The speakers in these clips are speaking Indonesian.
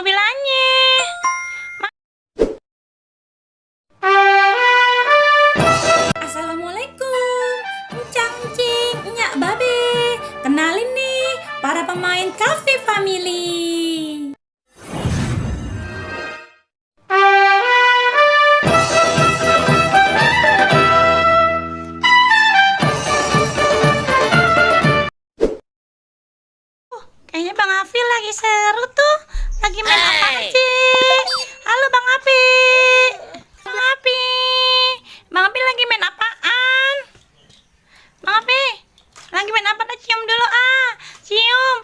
mobil-mobilannya. Assalamualaikum, Encang Encing, Nyak Babe. Kenalin nih para pemain Cafe Family. Kayaknya Bang Afif lagi seru tuh. Lagi main apa Cik? Halo Bang Afif. Bang Afif. Bang Afif lagi main apaan? Bang Afif, lagi main apa? Cium dulu ah. Cium.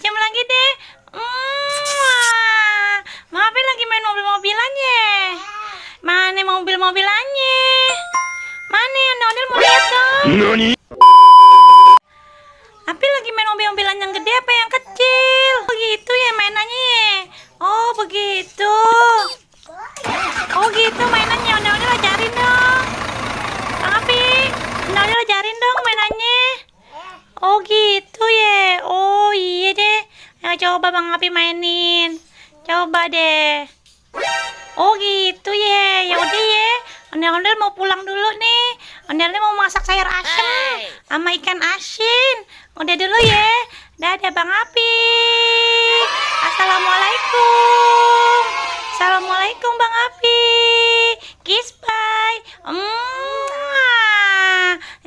Cium lagi deh. Bang Afif lagi main mobil-mobilannya. Mana mobil-mobilannya? Mana yang Donel mau lihat dong? Tapi lagi main mobil-mobilan yang gede apa yang kecil? Begitu ya mainannya ya? Oh begitu. Oh gitu mainannya. Udah ajarin dong. Bang Api, udah ajarin dong mainannya. Oh gitu ya. Oh iya deh. Ya coba Bang Api mainin. Coba deh. Oh gitu ya. Ya udah ya. Ondel-ondel mau pulang dulu nih. Ondel-ondel mau masak sayur asem sama ikan asin. Udah dulu ya. Dadah Bang Api. Assalamualaikum. Assalamualaikum Bang Api. Kiss bye.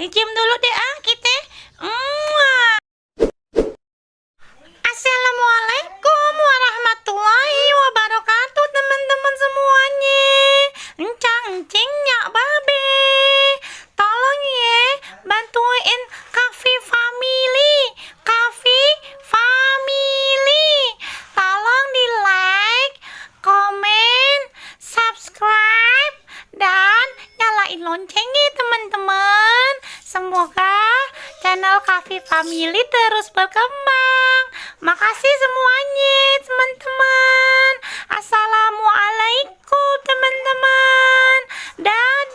Cium dulu deh kita. Assalamualaikum warahmatullahi wabarakatuh teman-teman semuanya. Encang Encing Nyak Babe. Tolong ya bantuin Cafe Family. Cafe Family. Tolong di like, komen, subscribe, dan nyalain loncengnya teman-teman. Semoga channel Cafe Family terus berkembang. Makasih semuanya teman-teman. Assalamualaikum teman-teman. Dadah.